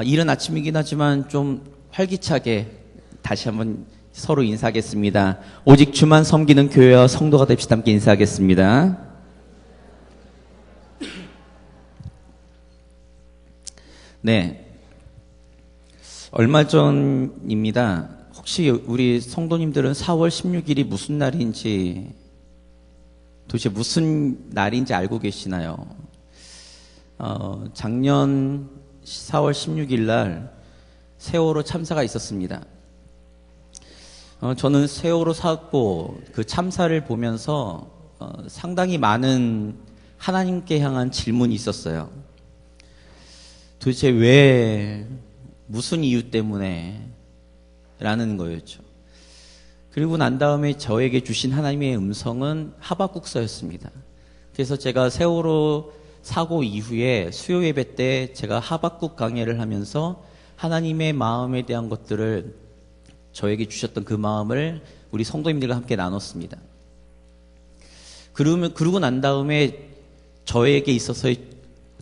이른 아침이긴 하지만 좀 활기차게 다시 한번 서로 인사하겠습니다. 오직 주만 섬기는 교회와 성도가 됩시다. 함께 인사하겠습니다. 네. 얼마 전입니다. 혹시 우리 성도님들은 4월 16일이 무슨 날인지, 도대체 무슨 날인지 알고 계시나요? 작년 4월 16일 날 세월호 참사가 있었습니다. 저는 세월호 사고 그 참사를 보면서 상당히 많은 하나님께 향한 질문이 있었어요. 도대체 왜, 무슨 이유 때문에 라는 거였죠. 그리고 난 다음에 저에게 주신 하나님의 음성은 하박국서였습니다. 그래서 제가 세월호 사고 이후에 수요 예배 때 제가 하박국 강해를 하면서 하나님의 마음에 대한 것들을, 저에게 주셨던 그 마음을 우리 성도님들과 함께 나눴습니다. 그러고 난 다음에 저에게 있어서의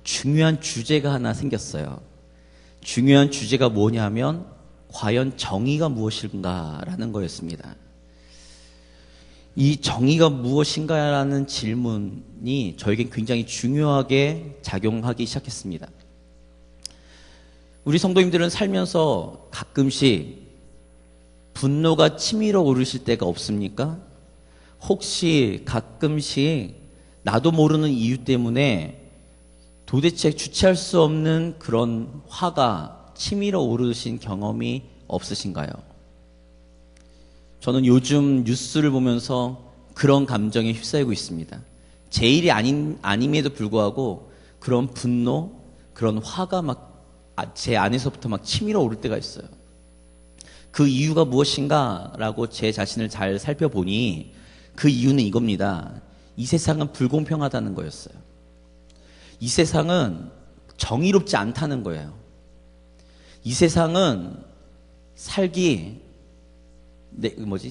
중요한 주제가 하나 생겼어요. 중요한 주제가 뭐냐면 과연 정의가 무엇인가라는 거였습니다. 이 정의가 무엇인가라는 질문이 저에겐 굉장히 중요하게 작용하기 시작했습니다. 우리 성도님들은 살면서 가끔씩 분노가 치밀어 오르실 때가 없습니까? 혹시 가끔씩 나도 모르는 이유 때문에 도대체 주체할 수 없는 그런 화가 치밀어 오르신 경험이 없으신가요? 저는 요즘 뉴스를 보면서 그런 감정에 휩싸이고 있습니다. 제 일이 아님에도 불구하고 그런 분노, 그런 화가 막 제 안에서부터 막 치밀어 오를 때가 있어요. 그 이유가 무엇인가라고 제 자신을 잘 살펴보니 그 이유는 이겁니다. 이 세상은 불공평하다는 거였어요. 이 세상은 정의롭지 않다는 거예요. 이 세상은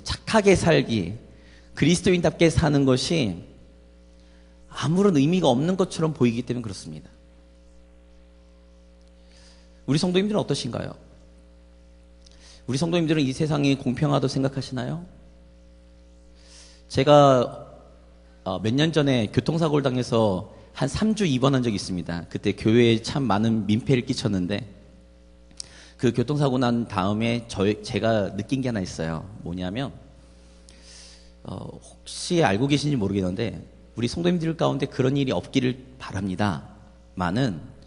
착하게 살기, 그리스도인답게 사는 것이 아무런 의미가 없는 것처럼 보이기 때문에 그렇습니다. 우리 성도님들은 어떠신가요? 우리 성도님들은 이 세상이 공평하다고 생각하시나요? 제가 몇 년 전에 교통사고를 당해서 한 3주 입원한 적이 있습니다. 그때 교회에 참 많은 민폐를 끼쳤는데, 그 교통사고 난 다음에 제가 느낀 게 하나 있어요. 뭐냐면, 혹시 알고 계신지 모르겠는데 우리 성도님들 가운데 그런 일이 없기를 바랍니다만은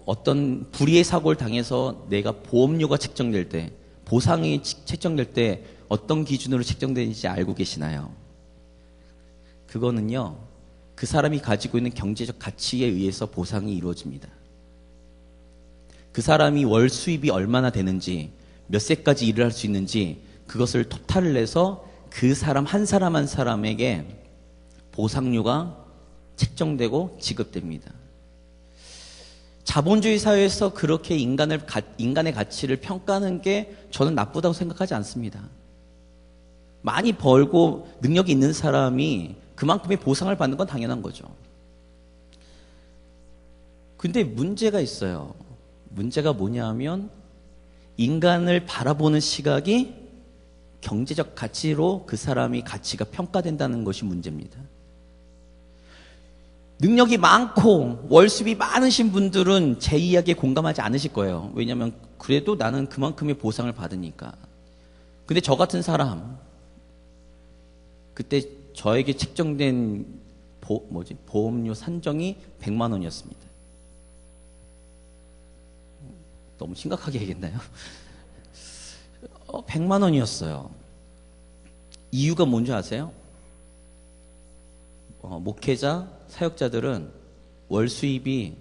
어떤 불의의 사고를 당해서 내가 보험료가 책정될 때, 보상이 책정될 때 어떤 기준으로 책정되는지 알고 계시나요? 그거는요, 그 사람이 가지고 있는 경제적 가치에 의해서 보상이 이루어집니다. 그 사람이 월 수입이 얼마나 되는지, 몇 세까지 일을 할 수 있는지, 그것을 토탈을 내서 그 사람 한 사람에게 보상료가 책정되고 지급됩니다. 자본주의 사회에서 그렇게 인간의 가치를 평가하는 게 저는 나쁘다고 생각하지 않습니다. 많이 벌고 능력이 있는 사람이 그만큼의 보상을 받는 건 당연한 거죠. 근데 문제가 있어요. 문제가 뭐냐 하면 인간을 바라보는 시각이 경제적 가치로 그 사람이 가치가 평가된다는 것이 문제입니다. 능력이 많고 월수입이 많으신 분들은 제 이야기에 공감하지 않으실 거예요. 왜냐하면 그래도 나는 그만큼의 보상을 받으니까. 근데 저 같은 사람, 그때 저에게 책정된 보험료 산정이 100만 원이었습니다. 너무 심각하게 얘기했나요? 100만 원이었어요. 이유가 뭔지 아세요? 목회자, 사역자들은 월 수입이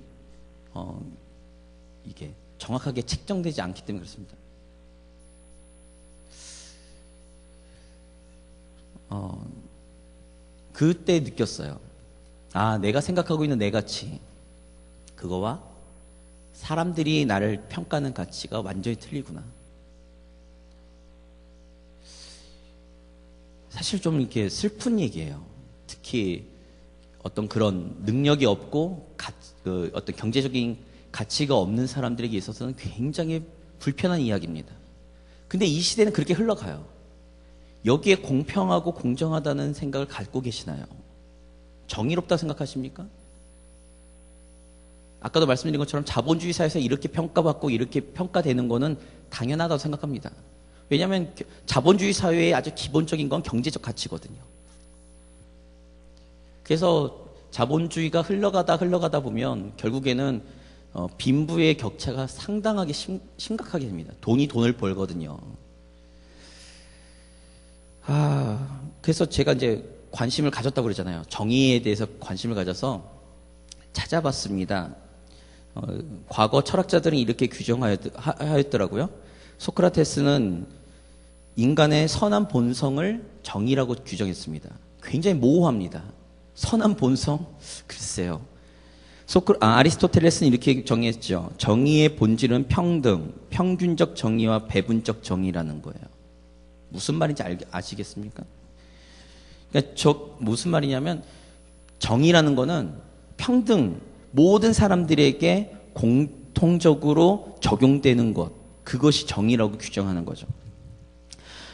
이게 정확하게 책정되지 않기 때문에 그렇습니다. 그때 느꼈어요. 내가 생각하고 있는 내 가치, 그거와 사람들이 나를 평가하는 가치가 완전히 틀리구나. 사실 좀 이렇게 슬픈 얘기예요. 특히 어떤 그런 능력이 없고 어떤 경제적인 가치가 없는 사람들에게 있어서는 굉장히 불편한 이야기입니다. 근데 이 시대는 그렇게 흘러가요. 여기에 공평하고 공정하다는 생각을 갖고 계시나요? 정의롭다 생각하십니까? 아까도 말씀드린 것처럼 자본주의 사회에서 이렇게 평가받고 이렇게 평가되는 거는 당연하다고 생각합니다. 왜냐하면 자본주의 사회의 아주 기본적인 건 경제적 가치거든요. 그래서 자본주의가 흘러가다 보면 결국에는 빈부의 격차가 상당하게 심각하게 됩니다. 돈이 돈을 벌거든요. 그래서 제가 이제 관심을 가졌다고 그러잖아요. 정의에 대해서 관심을 가져서 찾아봤습니다. 과거 철학자들은 이렇게 규정하였더라고요. 소크라테스는 인간의 선한 본성을 정의라고 규정했습니다. 굉장히 모호합니다. 선한 본성? 글쎄요. 아리스토텔레스는 이렇게 정의했죠. 정의의 본질은 평등, 평균적 정의와 배분적 정의라는 거예요. 무슨 말인지 아시겠습니까? 그러니까 무슨 말이냐면 정의라는 거는 평등, 모든 사람들에게 공통적으로 적용되는 것, 그것이 정의라고 규정하는 거죠.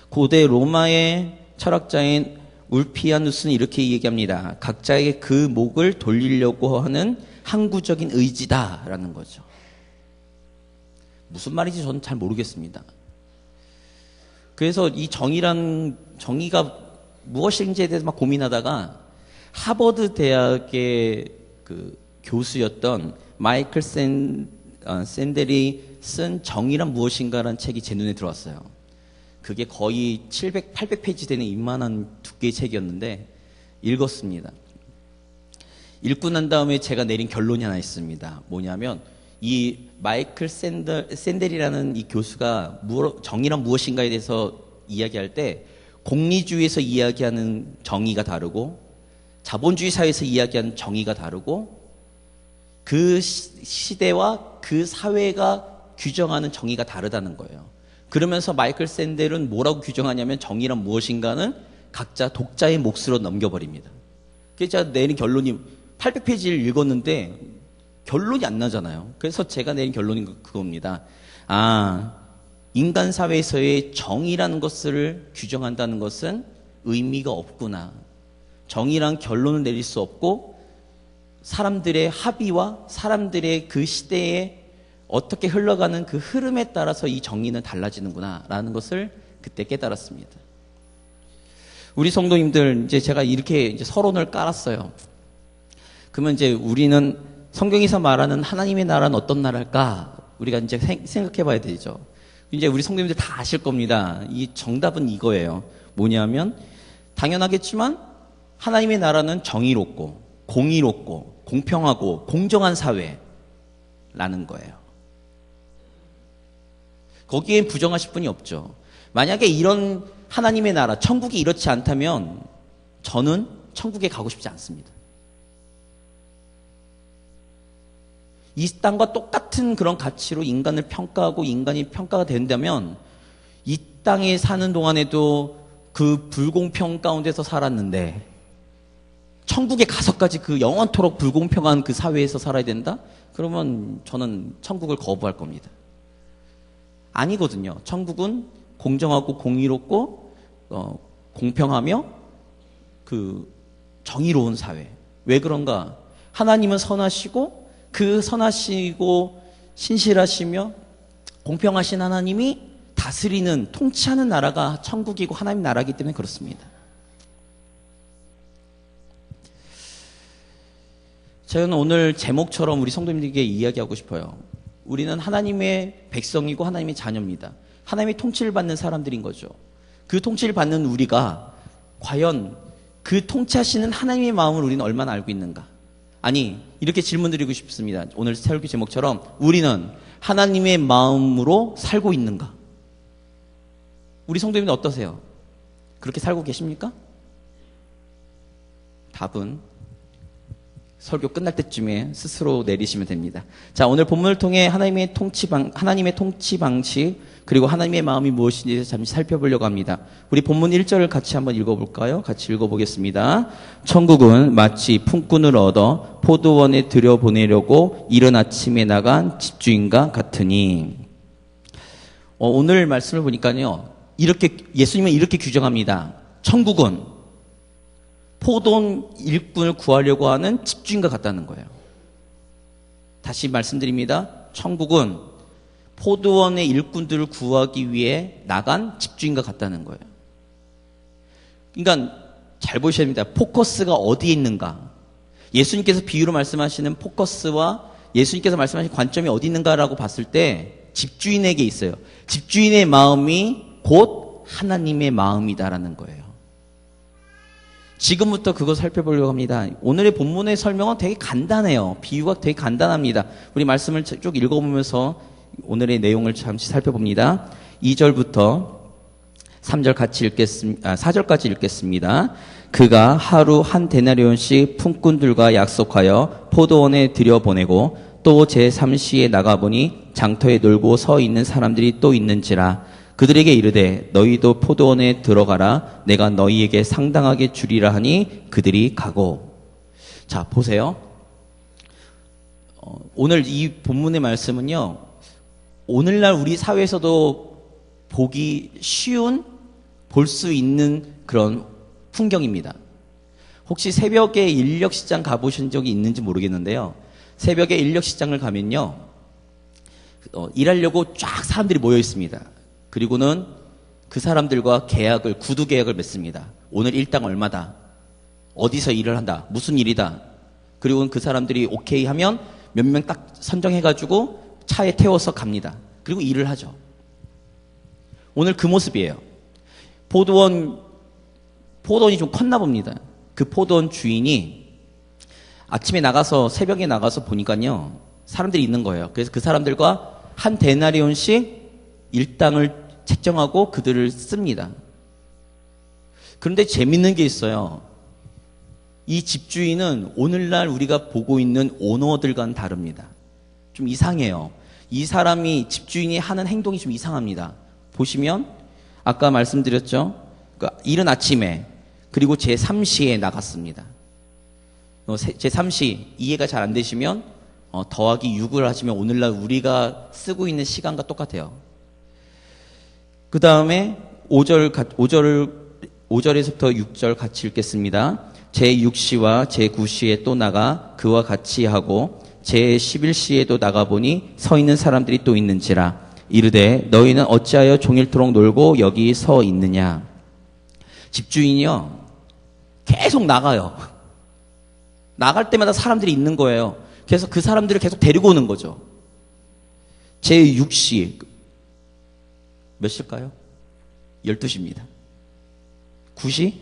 고대 로마의 철학자인 울피아누스는 이렇게 얘기합니다. 각자의 그 목을 돌리려고 하는 항구적인 의지다라는 거죠. 무슨 말인지 저는 잘 모르겠습니다. 그래서 이 정의가 무엇인지에 대해서 막 고민하다가 하버드 대학의 그 교수였던 마이클 샌델이 쓴 정의란 무엇인가라는 책이 제 눈에 들어왔어요. 그게 거의 700, 800페이지 되는 이만한 두께의 책이었는데 읽었습니다. 읽고 난 다음에 제가 내린 결론이 하나 있습니다. 뭐냐면 이 마이클 샌델이라는 이 교수가 정의란 무엇인가에 대해서 이야기할 때 공리주의에서 이야기하는 정의가 다르고 자본주의 사회에서 이야기하는 정의가 다르고 그 시대와 그 사회가 규정하는 정의가 다르다는 거예요. 그러면서 마이클 샌델은 뭐라고 규정하냐면 정의란 무엇인가는 각자 독자의 몫으로 넘겨버립니다. 그래서 제가 내린 결론이 800페이지를 읽었는데 결론이 안 나잖아요. 그래서 제가 내린 결론이 그겁니다. 인간 사회에서의 정의라는 것을 규정한다는 것은 의미가 없구나. 정의란 결론을 내릴 수 없고 사람들의 합의와 사람들의 그 시대에 어떻게 흘러가는 그 흐름에 따라서 이 정의는 달라지는구나 라는 것을 그때 깨달았습니다. 우리 성도님들 이제 제가 이렇게 이제 서론을 깔았어요. 그러면 이제 우리는 성경에서 말하는 하나님의 나라는 어떤 나라일까? 우리가 이제 생각해 봐야 되죠. 이제 우리 성도님들 다 아실 겁니다. 이 정답은 이거예요. 뭐냐면 당연하겠지만 하나님의 나라는 정의롭고 공의롭고 공평하고 공정한 사회라는 거예요. 거기에 부정하실 분이 없죠. 만약에 이런 하나님의 나라, 천국이 이렇지 않다면 저는 천국에 가고 싶지 않습니다. 이 땅과 똑같은 그런 가치로 인간을 평가하고 인간이 평가가 된다면 이 땅에 사는 동안에도 그 불공평 가운데서 살았는데 천국에 가서까지 그 영원토록 불공평한 그 사회에서 살아야 된다? 그러면 저는 천국을 거부할 겁니다. 아니거든요. 천국은 공정하고 공의롭고 공평하며 그 정의로운 사회. 왜 그런가? 하나님은 선하시고 그 선하시고 신실하시며 공평하신 하나님이 다스리는 통치하는 나라가 천국이고 하나님 나라이기 때문에 그렇습니다. 저는 오늘 제목처럼 우리 성도님들에게 이야기하고 싶어요. 우리는 하나님의 백성이고 하나님의 자녀입니다. 하나님의 통치를 받는 사람들인 거죠. 그 통치를 받는 우리가 과연 그 통치하시는 하나님의 마음을 우리는 얼마나 알고 있는가? 아니, 이렇게 질문 드리고 싶습니다. 오늘 설교 제목처럼 우리는 하나님의 마음으로 살고 있는가? 우리 성도님들 어떠세요? 그렇게 살고 계십니까? 답은 설교 끝날 때쯤에 스스로 내리시면 됩니다. 자, 오늘 본문을 통해 하나님의 통치 방식, 그리고 하나님의 마음이 무엇인지 잠시 살펴보려고 합니다. 우리 본문 1절을 같이 한번 읽어볼까요? 같이 읽어보겠습니다. 천국은 마치 품꾼을 얻어 포도원에 들여보내려고 이른 아침에 나간 집주인과 같으니. 오늘 말씀을 보니까요, 예수님은 이렇게 규정합니다. 천국은 포도원 일꾼을 구하려고 하는 집주인과 같다는 거예요. 다시 말씀드립니다. 천국은 포도원의 일꾼들을 구하기 위해 나간 집주인과 같다는 거예요. 그러니까 잘 보셔야 됩니다. 포커스가 어디에 있는가. 예수님께서 비유로 말씀하시는 포커스와 예수님께서 말씀하신 관점이 어디 있는가라고 봤을 때 집주인에게 있어요. 집주인의 마음이 곧 하나님의 마음이다라는 거예요. 지금부터 그거 살펴보려고 합니다. 오늘의 본문의 설명은 되게 간단해요. 비유가 되게 간단합니다. 우리 말씀을 쭉 읽어보면서 오늘의 내용을 잠시 살펴봅니다. 2절부터 3절 같이 읽겠습니다. 4절까지 읽겠습니다. 그가 하루 한 데나리온씩 품꾼들과 약속하여 포도원에 들여보내고 또 제3시에 나가보니 장터에 놀고 서 있는 사람들이 또 있는지라. 그들에게 이르되 너희도 포도원에 들어가라. 내가 너희에게 상당하게 주리라 하니 그들이 가고. 자, 보세요. 오늘 이 본문의 말씀은요, 오늘날 우리 사회에서도 보기 쉬운, 볼 수 있는 그런 풍경입니다. 혹시 새벽에 인력시장 가보신 적이 있는지 모르겠는데요. 새벽에 인력시장을 가면요, 일하려고 쫙 사람들이 모여 있습니다. 그리고는 그 사람들과 구두 계약을 맺습니다. 오늘 일당 얼마다. 어디서 일을 한다. 무슨 일이다. 그리고 그 사람들이 오케이 하면 몇 명 딱 선정해가지고 차에 태워서 갑니다. 그리고 일을 하죠. 오늘 그 모습이에요. 포도원이 좀 컸나 봅니다. 그 포도원 주인이 아침에 새벽에 나가서 보니까요, 사람들이 있는 거예요. 그래서 그 사람들과 한 데나리온씩 일당을 책정하고 그들을 씁니다. 그런데 재밌는 게 있어요. 이 집주인은 오늘날 우리가 보고 있는 오너들과는 다릅니다. 좀 이상해요. 이 사람이, 집주인이 하는 행동이 좀 이상합니다. 보시면 아까 말씀드렸죠. 이른 아침에 그리고 제3시에 나갔습니다. 제3시 이해가 잘 안 되시면 더하기 6을 하시면 오늘날 우리가 쓰고 있는 시간과 똑같아요. 그 다음에 5절에서부터 6절 같이 읽겠습니다. 제6시와 제9시에 또 나가 그와 같이 하고 제11시에도 나가보니 서 있는 사람들이 또 있는지라. 이르되 너희는 어찌하여 종일토록 놀고 여기 서 있느냐. 집주인이요, 계속 나가요. 나갈 때마다 사람들이 있는 거예요. 그래서 그 사람들을 계속 데리고 오는 거죠. 제6시 몇 시일까요? 12시입니다. 9시?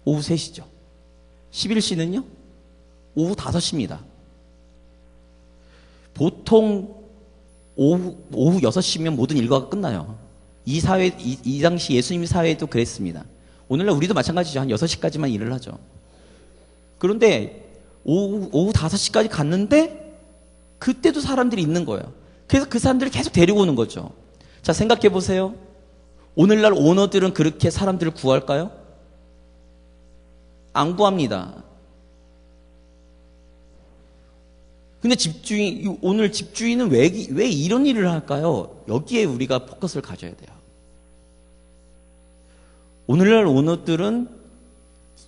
오후 3시죠. 11시는요? 오후 5시입니다. 보통 오후 6시면 모든 일과가 끝나요. 이 당시 예수님 사회도 그랬습니다. 오늘날 우리도 마찬가지죠. 한 6시까지만 일을 하죠. 그런데 오후 5시까지 갔는데 그때도 사람들이 있는 거예요. 그래서 그 사람들을 계속 데리고 오는 거죠. 자, 생각해 보세요. 오늘날 오너들은 그렇게 사람들을 구할까요? 안 구합니다. 근데 오늘 집주인은 왜 이런 일을 할까요? 여기에 우리가 포커스를 가져야 돼요. 오늘날 오너들은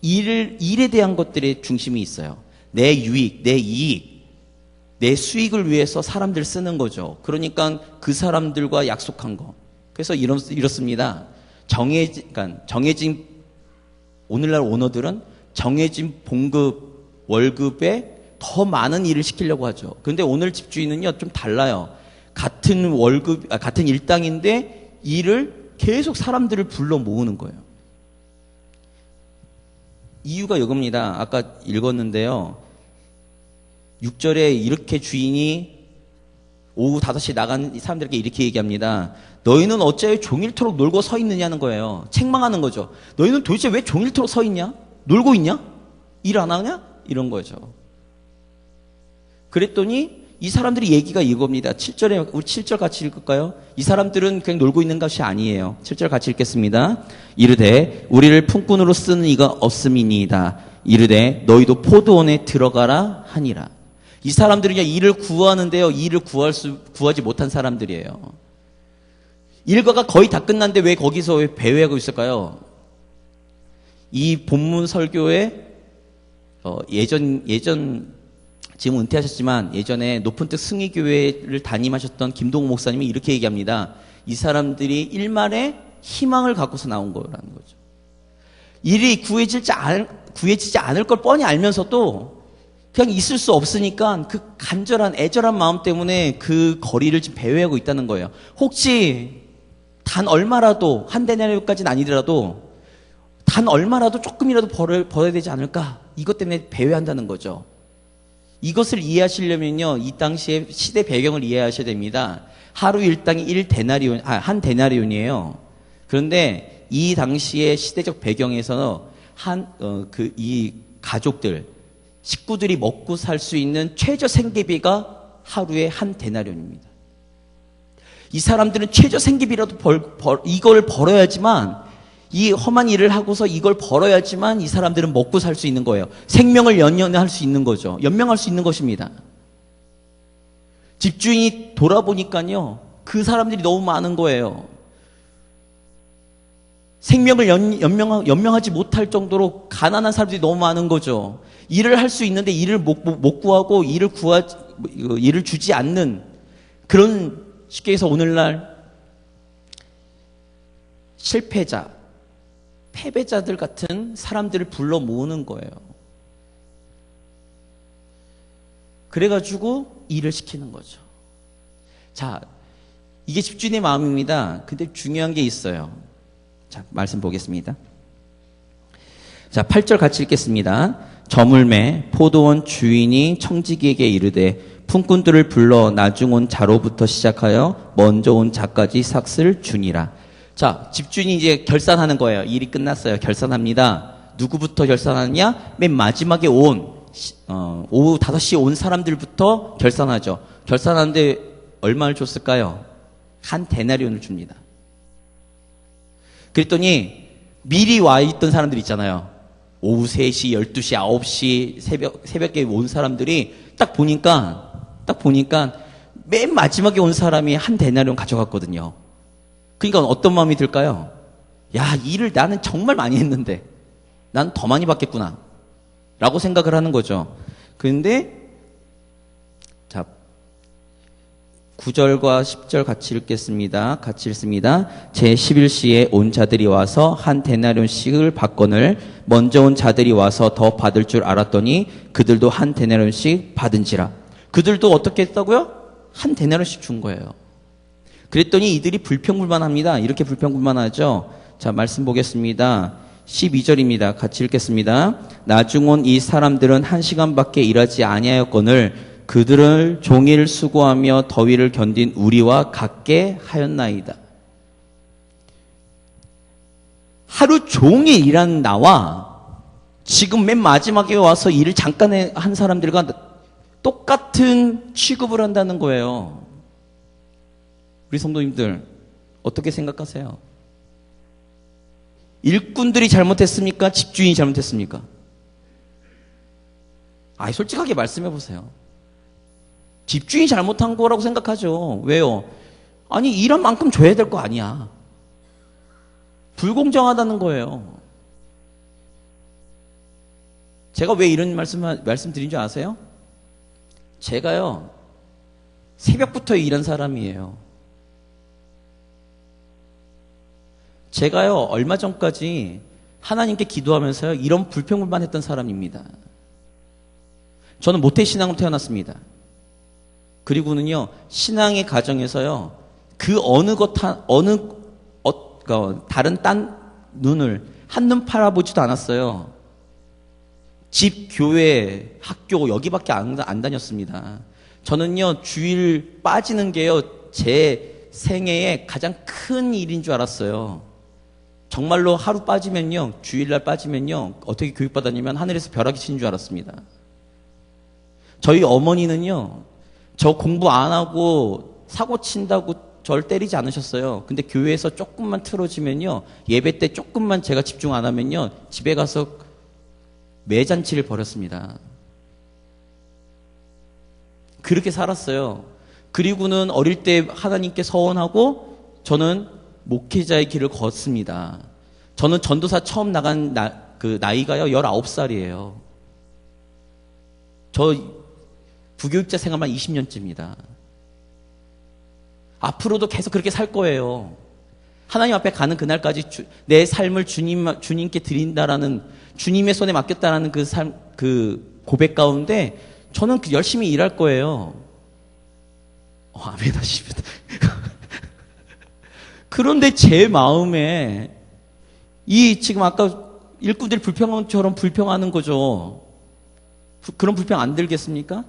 일에 대한 것들에 중심이 있어요. 내 유익, 내 이익, 내 수익을 위해서 사람들 쓰는 거죠. 그러니까 그 사람들과 약속한 거. 그래서 이렇습니다. 오늘날 오너들은 정해진 봉급, 월급에 더 많은 일을 시키려고 하죠. 그런데 오늘 집주인은요, 좀 달라요. 같은 일당인데 일을 계속 사람들을 불러 모으는 거예요. 이유가 이겁니다. 아까 읽었는데요. 6절에 이렇게 주인이 오후 5시에 나간 사람들에게 이렇게 얘기합니다. 너희는 어찌하여 종일토록 놀고 서 있느냐는 거예요. 책망하는 거죠. 너희는 도대체 왜 종일토록 서 있냐? 놀고 있냐? 일 안 하냐? 이런 거죠. 그랬더니 이 사람들이 얘기가 이겁니다. 7절에, 우리 7절 같이 읽을까요? 이 사람들은 그냥 놀고 있는 것이 아니에요. 7절 같이 읽겠습니다. 이르되 우리를 품꾼으로 쓰는 이가 없음이니이다. 이르되 너희도 포도원에 들어가라 하니라. 이 사람들은요, 일을 구하는데요, 일을 구하지 못한 사람들이에요. 일과가 거의 다 끝났는데 왜 거기서 왜 배회하고 있을까요? 이 본문 설교에 지금 은퇴하셨지만 예전에 높은 뜻 승리교회를 담임하셨던 김동우 목사님이 이렇게 얘기합니다. 이 사람들이 일말의 희망을 갖고서 나온 거라는 거죠. 일이 구해지지 않을 걸 뻔히 알면서도 그냥 있을 수 없으니까 그 간절한 애절한 마음 때문에 그 거리를 지금 배회하고 있다는 거예요. 혹시 단 얼마라도 한 데나리온까지는 아니더라도 단 얼마라도 조금이라도 벌어야 되지 않을까? 이것 때문에 배회한다는 거죠. 이것을 이해하시려면요, 이 당시의 시대 배경을 이해하셔야 됩니다. 하루 일당이 한 데나리온이에요. 그런데 이 당시의 시대적 배경에서는 이 가족들, 식구들이 먹고 살 수 있는 최저 생계비가 하루에 한 데나리온입니다. 이 사람들은 최저 생계비라도 이걸 벌어야지만, 이 험한 일을 하고서 이걸 벌어야지만 이 사람들은 먹고 살 수 있는 거예요. 생명을 연연할 수 있는 거죠. 연명할 수 있는 것입니다. 집주인이 돌아보니까요, 그 사람들이 너무 많은 거예요. 생명을 연명하지 못할 정도로 가난한 사람들이 너무 많은 거죠. 일을 할 수 있는데 일을 못 구하고 일을 주지 않는 그런, 쉽게 해서 오늘날 실패자, 패배자들 같은 사람들을 불러 모으는 거예요. 그래가지고 일을 시키는 거죠. 자, 이게 집주인의 마음입니다. 근데 중요한 게 있어요. 자, 말씀 보겠습니다. 자, 8절 같이 읽겠습니다. 저물매 포도원 주인이 청지기에게 이르되 품꾼들을 불러 나중 온 자로부터 시작하여 먼저 온 자까지 삭슬 주니라. 자, 집주인이 이제 결산하는 거예요. 일이 끝났어요. 결산합니다. 누구부터 결산하느냐? 맨 마지막에 오후 5시에 온 사람들부터 결산하죠. 결산하는데 얼마를 줬을까요? 한 데나리온을 줍니다. 그랬더니 미리 와 있던 사람들 있잖아요. 오후 3시, 12시, 9시, 새벽에 온 사람들이 딱 보니까 맨 마지막에 온 사람이 한 데나리온 가져갔거든요. 그러니까 어떤 마음이 들까요? 야, 일을 나는 정말 많이 했는데 난 더 많이 받겠구나 라고 생각을 하는 거죠. 그런데 자, 9절과 10절 같이 읽겠습니다. 같이 읽습니다. 제11시에 온 자들이 와서 한 데나리온씩을 받거늘 먼저 온 자들이 와서 더 받을 줄 알았더니 그들도 한 데나리온씩 받은지라. 그들도 어떻게 했다고요? 한 데나리온씩 준 거예요. 그랬더니 이들이 불평불만합니다. 이렇게 불평불만하죠. 자, 말씀 보겠습니다. 12절입니다. 같이 읽겠습니다. 나중 온 이 사람들은 1시간밖에 일하지 아니하였거늘 그들을 종일 수고하며 더위를 견딘 우리와 같게 하였나이다. 하루 종일 일한 나와 지금 맨 마지막에 와서 일을 잠깐 한 사람들과 똑같은 취급을 한다는 거예요. 우리 성도님들 어떻게 생각하세요? 일꾼들이 잘못했습니까? 집주인이 잘못했습니까? 솔직하게 말씀해 보세요. 집주인이 잘못한 거라고 생각하죠. 왜요? 아니, 일한 만큼 줘야 될 거 아니야. 불공정하다는 거예요. 제가 왜 이런 말씀드린 줄 아세요? 제가요, 새벽부터 일한 사람이에요. 제가요, 얼마 전까지 하나님께 기도하면서요, 이런 불평불만 했던 사람입니다. 저는 모태신앙으로 태어났습니다. 그리고는요, 신앙의 가정에서요, 그 다른 딴 눈을 한눈 팔아보지도 않았어요. 집, 교회, 학교, 여기밖에 안 다녔습니다. 저는요, 주일 빠지는 게요, 제 생애의 가장 큰 일인 줄 알았어요. 정말로 하루 빠지면요, 주일날 빠지면요, 어떻게 교육받았냐면 하늘에서 벼락이 치는 줄 알았습니다. 저희 어머니는요, 저 공부 안 하고 사고 친다고 저를 때리지 않으셨어요. 근데 교회에서 조금만 틀어지면요, 예배 때 조금만 제가 집중 안 하면요, 집에 가서 매잔치를 벌였습니다. 그렇게 살았어요. 그리고는 어릴 때 하나님께 서원하고 저는 목회자의 길을 걷습니다. 저는 전도사 처음 나간 나이가요 19살이에요. 저 부교육자 생활만 20년째입니다. 앞으로도 계속 그렇게 살 거예요. 하나님 앞에 가는 그날까지 내 삶을 주님께 드린다라는, 주님의 손에 맡겼다라는 그 고백 가운데 저는 열심히 일할 거예요. 아멘 하십니다. 그런데 제 마음에 지금 아까 일꾼들이 불평한 것처럼 불평하는 거죠. 그런 불평 안 들겠습니까?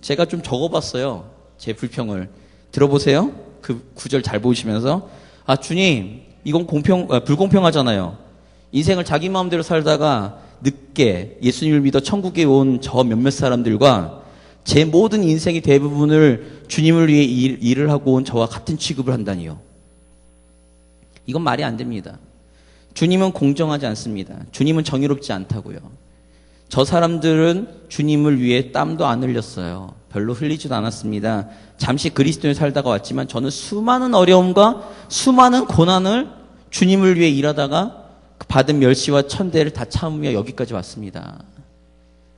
제가 좀 적어봤어요. 제 불평을. 들어보세요. 그 구절 잘 보시면서. 주님, 이건 불공평하잖아요. 인생을 자기 마음대로 살다가 늦게 예수님을 믿어 천국에 온 저 몇몇 사람들과 제 모든 인생의 대부분을 주님을 위해 일을 하고 온 저와 같은 취급을 한다니요. 이건 말이 안 됩니다. 주님은 공정하지 않습니다. 주님은 정의롭지 않다고요. 저 사람들은 주님을 위해 땀도 안 흘렸어요. 별로 흘리지도 않았습니다. 잠시 그리스도인을 살다가 왔지만 저는 수많은 어려움과 수많은 고난을 주님을 위해 일하다가 받은 멸시와 천대를 다 참으며 여기까지 왔습니다.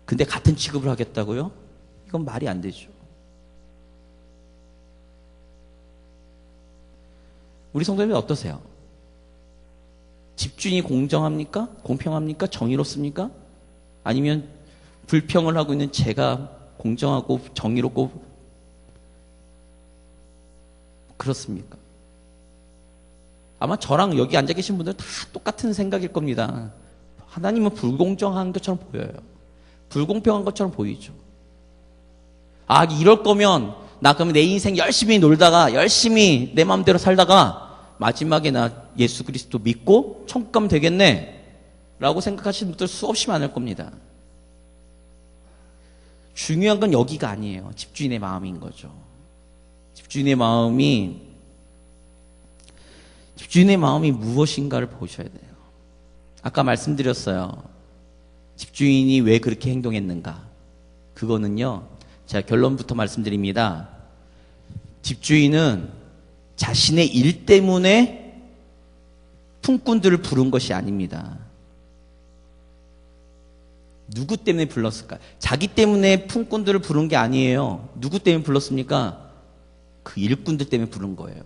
근데 같은 취급을 하겠다고요? 이건 말이 안 되죠. 우리 성도님은 어떠세요? 집주인이 공정합니까? 공평합니까? 정의롭습니까? 아니면 불평을 하고 있는 제가 공정하고 정의롭고 그렇습니까? 아마 저랑 여기 앉아 계신 분들 다 똑같은 생각일 겁니다. 하나님은 불공정한 것처럼 보여요. 불공평한 것처럼 보이죠. 이럴 거면 나 그러면 내 인생 열심히 놀다가 열심히 내 마음대로 살다가 마지막에 나 예수 그리스도 믿고 천국 가면 되겠네 라고 생각하시는 분들 수없이 많을 겁니다. 중요한 건 여기가 아니에요. 집주인의 마음인 거죠. 집주인의 마음이 무엇인가를 보셔야 돼요. 아까 말씀드렸어요. 집주인이 왜 그렇게 행동했는가. 그거는요, 제가 결론부터 말씀드립니다. 집주인은 자신의 일 때문에 품꾼들을 부른 것이 아닙니다. 누구 때문에 불렀을까? 자기 때문에 품꾼들을 부른 게 아니에요. 누구 때문에 불렀습니까? 그 일꾼들 때문에 부른 거예요.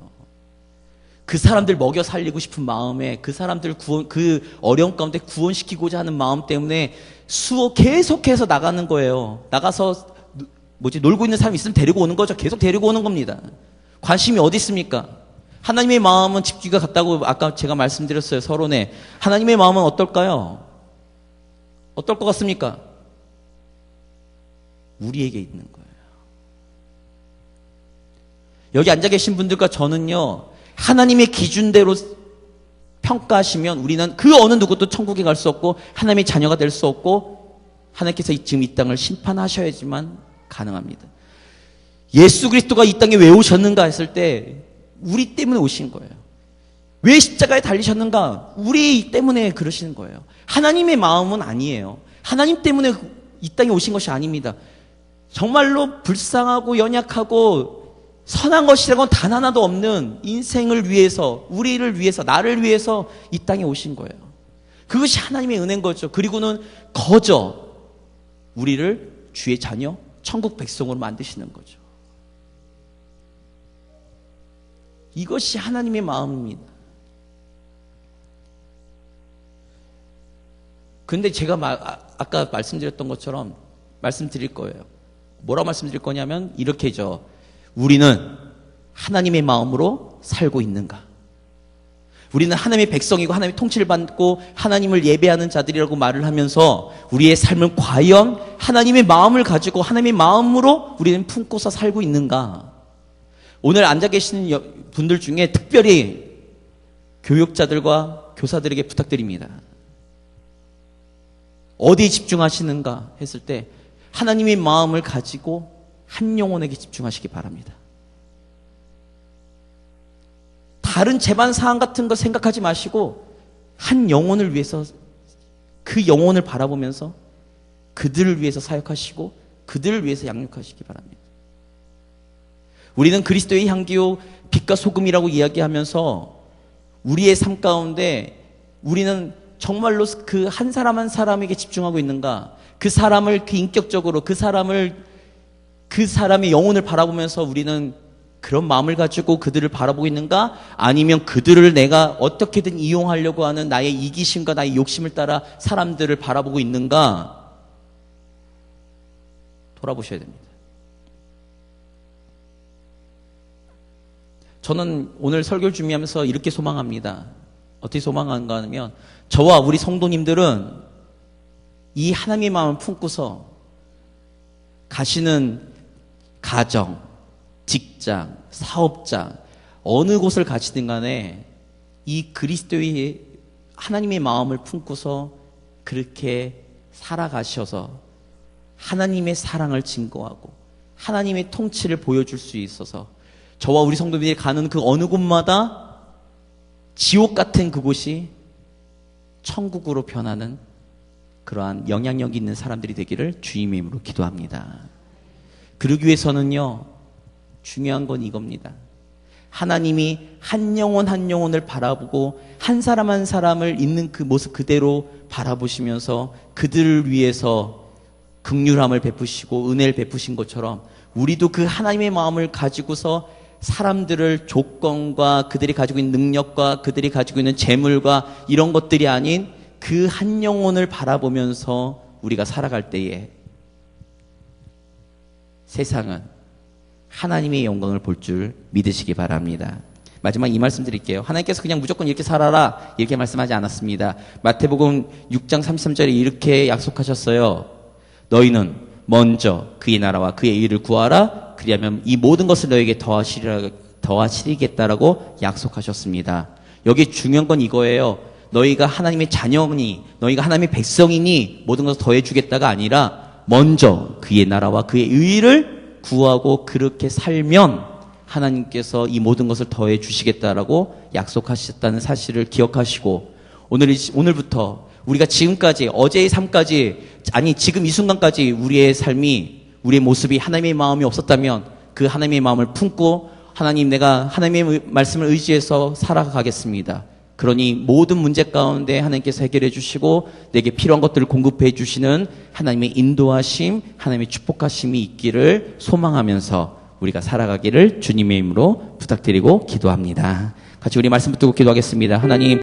그 사람들 먹여 살리고 싶은 마음에, 그 사람들 그 어려움 가운데 구원시키고자 하는 마음 때문에 계속해서 나가는 거예요. 나가서 놀고 있는 사람이 있으면 데리고 오는 거죠. 계속 데리고 오는 겁니다. 관심이 어디 있습니까? 하나님의 마음은 집주인과 같다고 아까 제가 말씀드렸어요. 서론에. 하나님의 마음은 어떨까요? 어떨 것 같습니까? 우리에게 있는 거예요. 여기 앉아 계신 분들과 저는요, 하나님의 기준대로 평가하시면 우리는 그 어느 누구도 천국에 갈 수 없고 하나님의 자녀가 될 수 없고 하나님께서 지금 이 땅을 심판하셔야지만 가능합니다. 예수 그리스도가 이 땅에 왜 오셨는가 했을 때 우리 때문에 오신 거예요. 왜 십자가에 달리셨는가? 우리 때문에 그러시는 거예요. 하나님의 마음은 아니에요. 하나님 때문에 이 땅에 오신 것이 아닙니다. 정말로 불쌍하고 연약하고 선한 것이라고는 단 하나도 없는 인생을 위해서, 우리를 위해서, 나를 위해서 이 땅에 오신 거예요. 그것이 하나님의 은혜인 거죠. 그리고는 거저 우리를 주의 자녀, 천국 백성으로 만드시는 거죠. 이것이 하나님의 마음입니다. 근데 제가 아까 말씀드렸던 것처럼 말씀드릴 거예요. 뭐라고 말씀드릴 거냐면 이렇게죠. 우리는 하나님의 마음으로 살고 있는가? 우리는 하나님의 백성이고 하나님의 통치를 받고 하나님을 예배하는 자들이라고 말을 하면서 우리의 삶은 과연 하나님의 마음을 가지고 하나님의 마음으로 우리는 품고서 살고 있는가? 오늘 앉아 계시는 분들 중에 특별히 교육자들과 교사들에게 부탁드립니다. 어디에 집중하시는가 했을 때 하나님의 마음을 가지고 한 영혼에게 집중하시기 바랍니다. 다른 재반 사항 같은 거 생각하지 마시고 한 영혼을 위해서, 그 영혼을 바라보면서 그들을 위해서 사역하시고 그들을 위해서 양육하시기 바랍니다. 우리는 그리스도의 향기요 빛과 소금이라고 이야기하면서 우리의 삶 가운데 우리는 정말로 그 한 사람 한 사람에게 집중하고 있는가? 그 사람을 그 인격적으로 그 사람의 영혼을 바라보면서 우리는 그런 마음을 가지고 그들을 바라보고 있는가? 아니면 그들을 내가 어떻게든 이용하려고 하는 나의 이기심과 나의 욕심을 따라 사람들을 바라보고 있는가? 돌아보셔야 됩니다. 저는 오늘 설교를 준비하면서 이렇게 소망합니다. 어떻게 소망하는가 하면 저와 우리 성도님들은 이 하나님의 마음을 품고서 가시는 가정, 직장, 사업장, 어느 곳을 가시든 간에 이 그리스도의 하나님의 마음을 품고서 그렇게 살아가셔서 하나님의 사랑을 증거하고 하나님의 통치를 보여줄 수 있어서 저와 우리 성도들이 가는 그 어느 곳마다 지옥 같은 그곳이 천국으로 변하는 그러한 영향력 있는 사람들이 되기를 주님의 이름으로 기도합니다. 그러기 위해서는요, 중요한 건 이겁니다. 하나님이 한 영혼 한 영혼을 바라보고 한 사람 한 사람을 있는 그 모습 그대로 바라보시면서 그들을 위해서 긍휼함을 베푸시고 은혜를 베푸신 것처럼 우리도 그 하나님의 마음을 가지고서 사람들을 조건과 그들이 가지고 있는 능력과 그들이 가지고 있는 재물과 이런 것들이 아닌 그 한 영혼을 바라보면서 우리가 살아갈 때에 세상은 하나님의 영광을 볼 줄 믿으시기 바랍니다. 마지막 이 말씀 드릴게요. 하나님께서 그냥 무조건 이렇게 살아라 이렇게 말씀하지 않았습니다. 마태복음 6장 33절에 이렇게 약속하셨어요. 너희는 먼저 그의 나라와 그의 의를 구하라. 그리하면 이 모든 것을 너에게 더하시리겠다라고 약속하셨습니다. 여기 중요한 건 이거예요. 너희가 하나님의 자녀니, 너희가 하나님의 백성이니 모든 것을 더해주겠다가 아니라 먼저 그의 나라와 그의 의를 구하고 그렇게 살면 하나님께서 이 모든 것을 더해 주시겠다라고 약속하셨다는 사실을 기억하시고 오늘부터 우리가 지금까지 어제의 삶까지 아니 지금 이 순간까지 우리의 삶이 우리의 모습이 하나님의 마음이 없었다면 그 하나님의 마음을 품고 하나님 내가 하나님의 말씀을 의지해서 살아가겠습니다. 그러니 모든 문제 가운데 하나님께서 해결해 주시고 내게 필요한 것들을 공급해 주시는 하나님의 인도하심, 하나님의 축복하심이 있기를 소망하면서 우리가 살아가기를 주님의 이름으로 부탁드리고 기도합니다. 같이 우리 말씀 붙들고 기도하겠습니다. 하나님